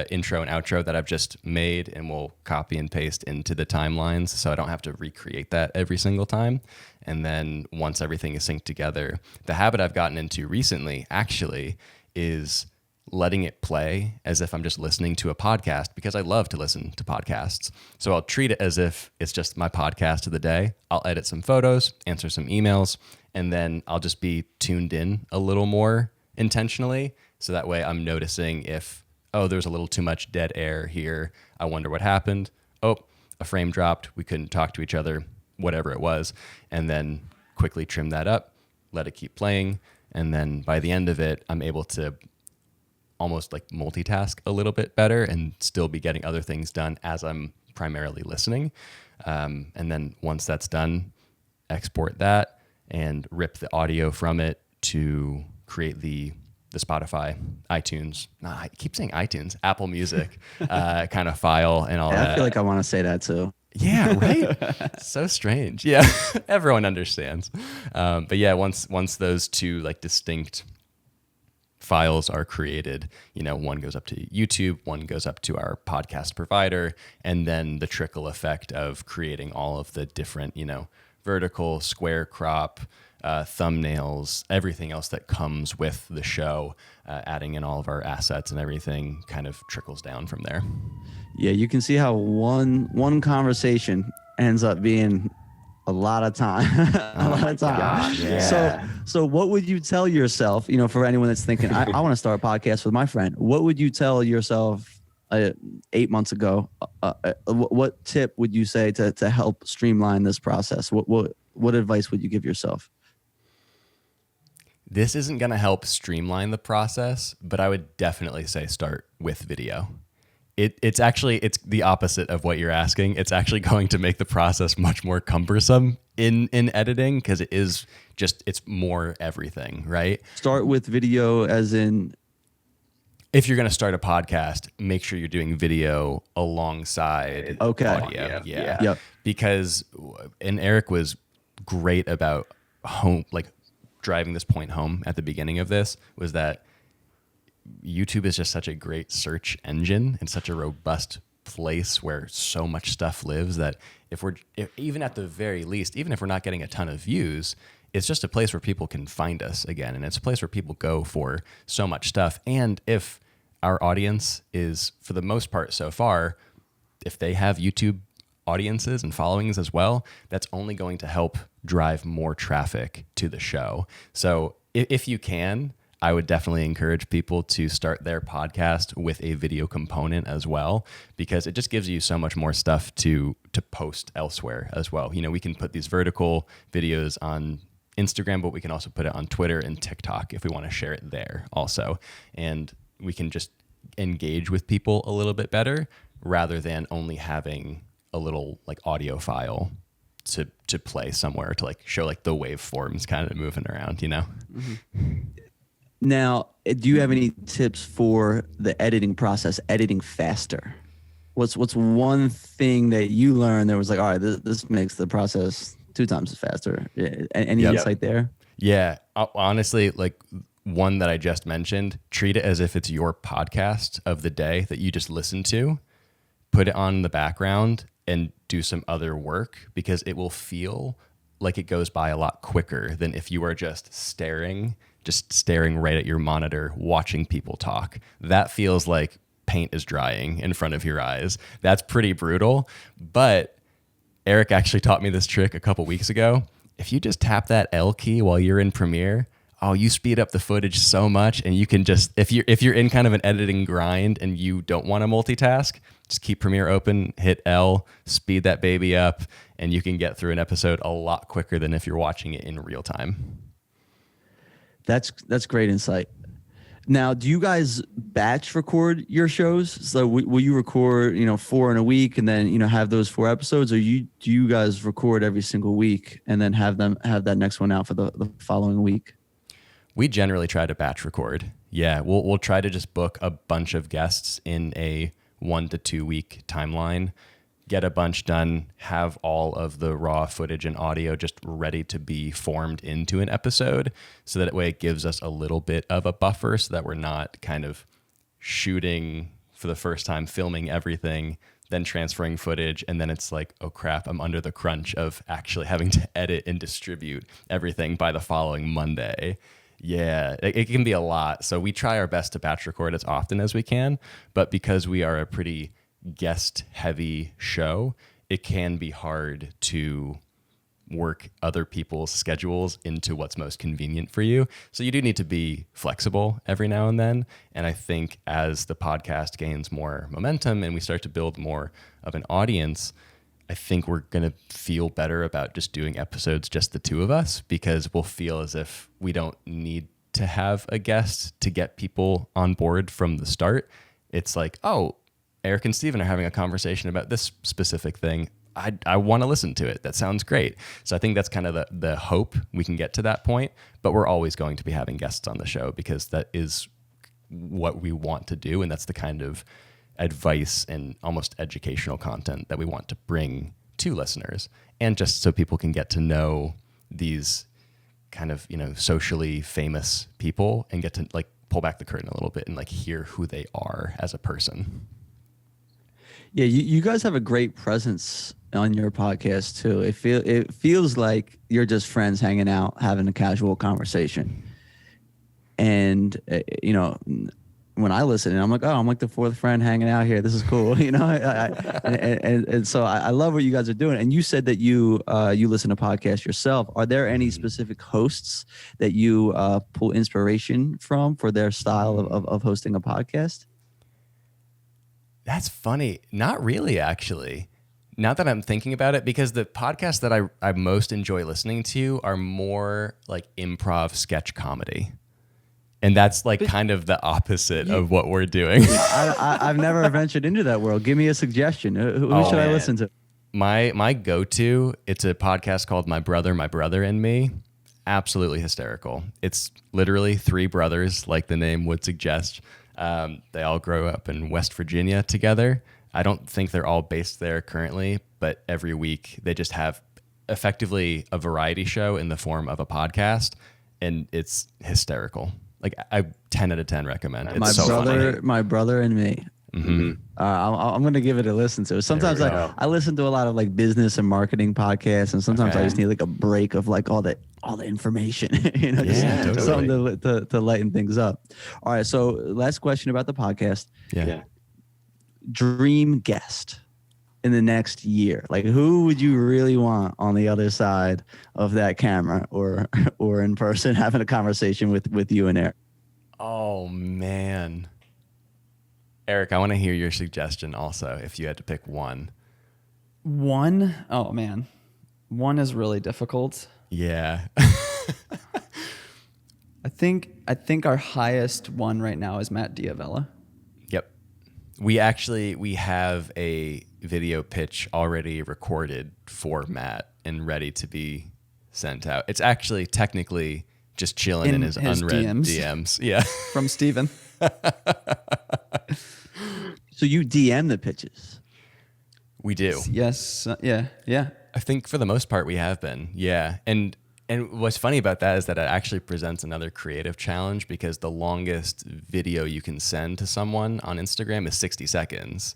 intro and outro that I've just made, and we'll copy and paste into the timelines, so I don't have to recreate that every single time. And then once everything is synced together, the habit I've gotten into recently actually is letting it play as if I'm just listening to a podcast, because I love to listen to podcasts. So I'll treat it as if it's just my podcast of the day. I'll edit some photos, answer some emails, and then I'll just be tuned in a little more intentionally So that way I'm noticing if, oh, there's a little too much dead air here. I wonder what happened. Oh, a frame dropped. We couldn't talk to each other, whatever it was. And then quickly trim that up, let it keep playing. And then by the end of it, I'm able to almost like multitask a little bit better and still be getting other things done as I'm primarily listening. And then once that's done, export that and rip the audio from it to create the Spotify, iTunes. I keep saying iTunes, Apple Music kind of file and all that. I feel like I want to say that too. Yeah, right. So strange. Yeah, everyone understands. But yeah, once those two like distinct files are created, one goes up to YouTube, one goes up to our podcast provider, and then the trickle effect of creating all of the different, vertical, square crop, thumbnails, everything else that comes with the show, adding in all of our assets and everything kind of trickles down from there. Yeah, you can see how one conversation ends up being a lot of time. A lot of time. Gosh, yeah. So what would you tell yourself, for anyone that's thinking, I want to start a podcast with my friend, what would you tell yourself 8 months ago? What tip would you say to help streamline this process? What advice would you give yourself? This isn't going to help streamline the process, but I would definitely say start with video. It's the opposite of what you're asking. It's actually going to make the process much more cumbersome in editing because it's more everything, right? Start with video as in... If you're going to start a podcast, make sure you're doing video alongside audio. Yeah. Yep. Because, and Eric was great about driving this point home at the beginning of this, was that YouTube is just such a great search engine and such a robust place where so much stuff lives that even at the very least, even if we're not getting a ton of views, it's just a place where people can find us again. And it's a place where people go for so much stuff. And if our audience is, for the most part so far, if they have YouTube audiences and followings as well, that's only going to help drive more traffic to the show. So if you can, I would definitely encourage people to start their podcast with a video component as well, because it just gives you so much more stuff to post elsewhere as well. We can put these vertical videos on Instagram, but we can also put it on Twitter and TikTok if we want to share it there also. And we can just engage with people a little bit better rather than only having a little like audio file to play somewhere to like show like the waveforms kind of moving around, Mm-hmm. Now, do you have any tips for the editing process, editing faster? What's one thing that you learned that was like, all right, this makes the process 2 times faster? Any insight there? Yeah, honestly, like one that I just mentioned, treat it as if it's your podcast of the day that you just listen to, put it on the background and do some other work, because it will feel like it goes by a lot quicker than if you are just staring right at your monitor, watching people talk. That feels like paint is drying in front of your eyes. That's pretty brutal. But Eric actually taught me this trick a couple weeks ago. If you just tap that L key while you're in Premiere, you speed up the footage so much. And you can just, if you're in kind of an editing grind and you don't want to multitask, just keep Premiere open, hit L, speed that baby up, and you can get through an episode a lot quicker than if you're watching it in real time. That's great insight. Now, do you guys batch record your shows? So will you record, 4 in a week and then, have those 4 episodes, or do you guys record every single week and then have that next one out for the following week? We generally try to batch record. Yeah, we'll try to just book a bunch of guests in a 1 to 2 week timeline, get a bunch done, have all of the raw footage and audio just ready to be formed into an episode, so that way it gives us a little bit of a buffer so that we're not kind of shooting for the first time, filming everything, then transferring footage, and then it's like, oh crap, I'm under the crunch of actually having to edit and distribute everything by the following Monday. Yeah, it can be a lot. So we try our best to batch record as often as we can, but because we are a pretty guest heavy show, it can be hard to work other people's schedules into what's most convenient for you. So you do need to be flexible every now and then. And I think as the podcast gains more momentum and we start to build more of an audience, I think we're going to feel better about just doing episodes, just the two of us, because we'll feel as if we don't need to have a guest to get people on board from the start. It's like, oh, Eric and Steven are having a conversation about this specific thing. I want to listen to it. That sounds great. So I think that's kind of the hope we can get to that point, but we're always going to be having guests on the show because that is what we want to do. And that's the kind of advice and almost educational content that we want to bring to listeners. And just so people can get to know these kind of, socially famous people and get to like pull back the curtain a little bit and like hear who they are as a person. Yeah, you guys have a great presence on your podcast too. It feels like you're just friends hanging out, having a casual conversation. And when I listen, and I'm like, oh, I'm like the fourth friend hanging out here. This is cool, and so I love what you guys are doing. And you said that you listen to podcasts yourself. Are there any specific hosts that you pull inspiration from for their style of hosting a podcast? That's funny. Not really, actually. Now that I'm thinking about it, because the podcasts that I most enjoy listening to are more like improv sketch comedy. And that's like kind of the opposite of what we're doing. I've never ventured into that world. Give me a suggestion. Who should I listen to? My go-to, it's a podcast called My Brother and Me. Absolutely hysterical. It's literally three brothers, like the name would suggest. They all grow up in West Virginia together. I don't think they're all based there currently, but every week they just have effectively a variety show in the form of a podcast, and it's hysterical. Like I 10 out of 10 recommend. It's funny. My Brother and Me. Mm-hmm. I'm going to give it a listen to. Sometimes I listen to a lot of like business and marketing podcasts, and sometimes I just need like a break of like all the information, totally. Something to lighten things up. All right. So last question about the podcast. Yeah. Dream guest in the next year. Like who would you really want on the other side of that camera or in person having a conversation with you and Eric? Oh man. Eric, I want to hear your suggestion also if you had to pick one. One? Oh man. One is really difficult. Yeah. I think our highest one right now is Matt Diavella. Yep. We have a video pitch already recorded for Matt and ready to be sent out. It's actually technically just chilling in his unread DMs. Yeah. From Steven. So you DM the pitches? We do. Yes. Yeah. I think for the most part we have been. Yeah. And what's funny about that is that it actually presents another creative challenge because the longest video you can send to someone on Instagram is 60 seconds.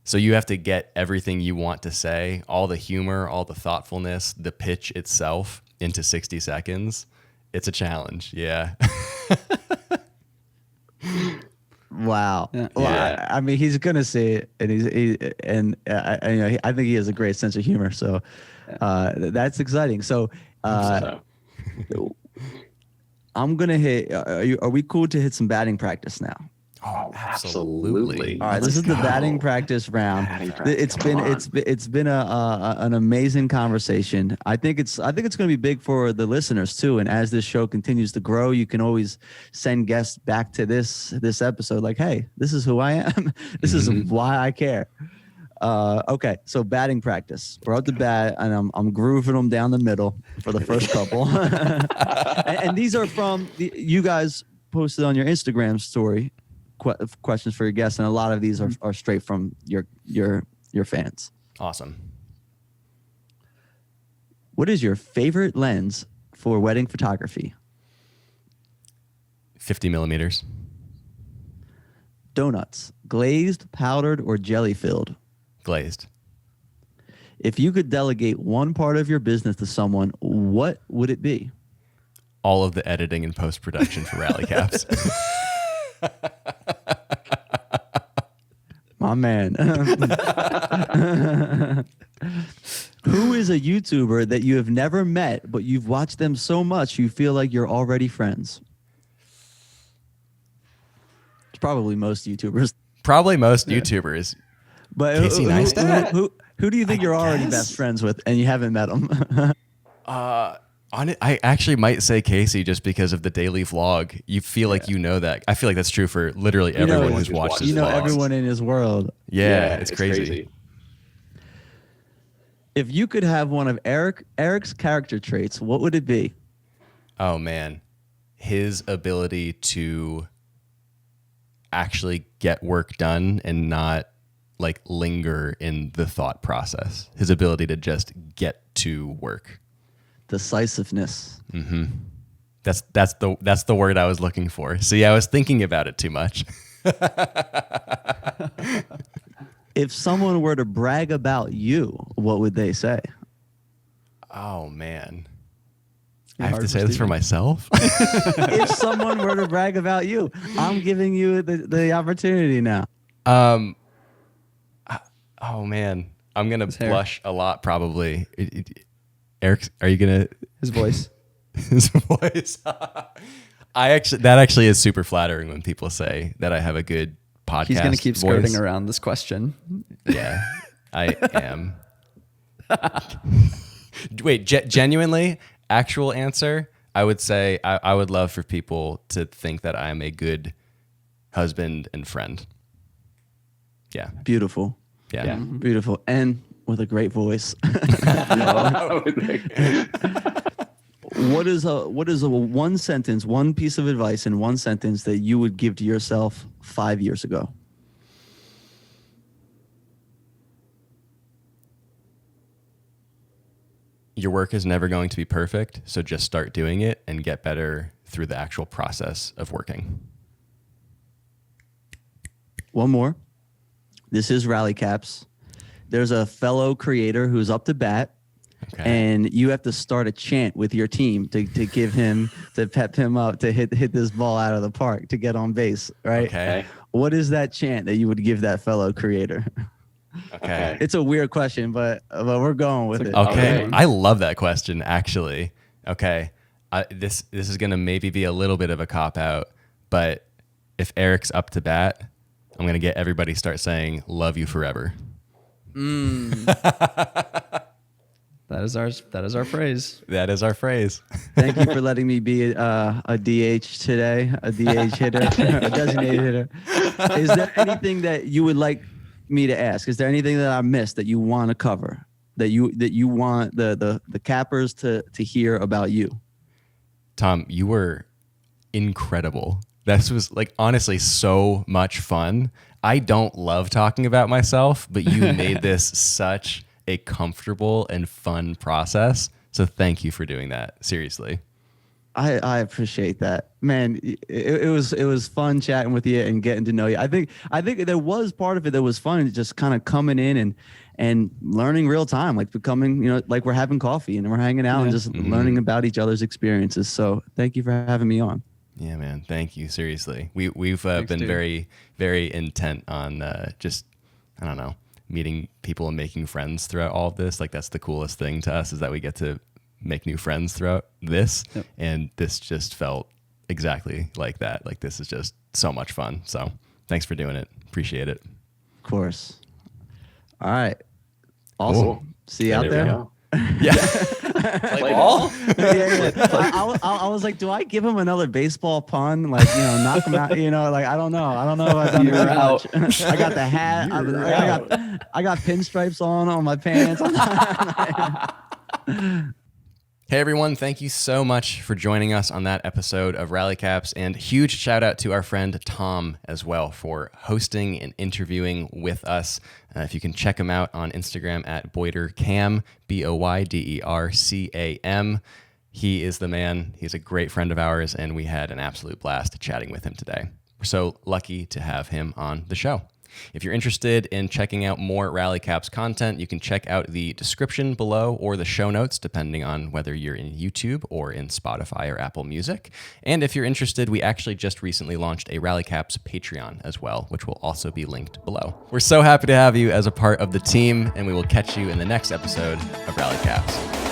So you have to get everything you want to say, all the humor, all the thoughtfulness, the pitch itself into 60 seconds. It's a challenge. Yeah. Wow. Yeah. Well, I mean, he's gonna say it, and I think he has a great sense of humor. So that's exciting. So I'm gonna hit. Are we cool to hit some batting practice now? Oh, absolutely. All right, this is the batting practice round. It's been an amazing conversation. I think it's going to be big for the listeners too. And as this show continues to grow, you can always send guests back to this episode. Like, hey, this is who I am. This is why I care. Okay, so batting practice. We're out to bat, and I'm grooving them down the middle for the first couple. and these are from you guys posted on your Instagram story. Questions for your guests, and a lot of these are straight from your fans. Awesome. What is your favorite lens for wedding photography? 50 millimeters. Donuts, glazed, powdered, or jelly filled? Glazed. If you could delegate one part of your business to someone, what would it be? All of the editing and post-production for Rallycaps. My man. Who is a YouTuber that you have never met, but you've watched them so much you feel like you're already friends? It's probably most YouTubers. Probably most YouTubers. But Casey Neistat? who do you think you're already guess. best friends with and you haven't met them? I actually might say Casey just because of the daily vlog. You feel like you know that. I feel like that's true for literally everyone who's watched his You know vlogs. everyone in his world. Yeah, it's crazy. If you could have one of Eric's character traits, what would it be? Oh man, his ability to actually get work done and not like linger in the thought process. His ability to just get to work. Decisiveness. Mm-hmm. That's the word I was looking for. See, I was thinking about it too much. If someone were to brag about you, what would they say? Oh man. I have to say this for myself. If someone were to brag about you, I'm giving you the opportunity now. Oh man, I'm gonna blush a lot probably. Eric, are you gonna His voice. his voice? That actually is super flattering when people say that I have a good podcast. He's going to keep skirting voice. around this question. Yeah, I am. Wait, genuinely, actual answer. I would say I would love for people to think that I'm a good husband and friend. Yeah. Beautiful. Yeah. Beautiful. And with a great voice. What is a one sentence, one piece of advice in one sentence that you would give to yourself 5 years ago? Your work is never going to be perfect, so just start doing it and get better through the actual process of working. One more. This is Rallycaps. There's a fellow creator who's up to bat. Okay. And you have to start a chant with your team to give him, to pep him up, to hit this ball out of the park, to get on base, right? Okay. What is that chant that you would give that fellow creator? Okay. It's a weird question, but we're going with it. Okay. I love that question, actually. Okay. This is going to maybe be a little bit of a cop-out, but if Eric's up to bat, I'm going to get everybody start saying, love you forever. That is our phrase. That is our phrase. Thank you for letting me be a DH today, a DH hitter, a designated hitter. Is there anything that you would like me to ask? Is there anything that I missed that you want to cover, that you want the cappers to hear about you? Tom, you were incredible. This was like honestly so much fun. I don't love talking about myself, but you made this such a comfortable and fun process. So thank you for doing that. Seriously. I appreciate that, man. It was fun chatting with you and getting to know you. I think there was part of it that was fun, just kind of coming in and learning real time, like becoming, like we're having coffee and we're hanging out and just learning about each other's experiences. So thank you for having me on. Yeah, man. Thank you. Seriously. We've been dude. very, very intent on just, I don't know, meeting people and making friends throughout all of this. Like that's the coolest thing to us is that we get to make new friends throughout this. Yep. And this just felt exactly like that. Like this is just so much fun. So thanks for doing it. Appreciate it. Of course. All right. Awesome. Cool. See you out there. Yeah. Play ball? Yeah. I was like, do I give him another baseball pun? Like, knock him out, like, I don't know. If I've done You're out. I got the hat. I got pinstripes on my pants. Hey everyone, thank you so much for joining us on that episode of Rallycaps, and huge shout out to our friend Tom as well for hosting and interviewing with us. If you can check him out on Instagram at BoyderCam, BoyderCam. He is the man. He's a great friend of ours, and we had an absolute blast chatting with him today. We're so lucky to have him on the show. If you're interested in checking out more Rallycaps content, you can check out the description below or the show notes, depending on whether you're in YouTube or in Spotify or Apple Music. And if you're interested, we actually just recently launched a Rallycaps Patreon as well, which will also be linked below. We're so happy to have you as a part of the team, and we will catch you in the next episode of Rallycaps.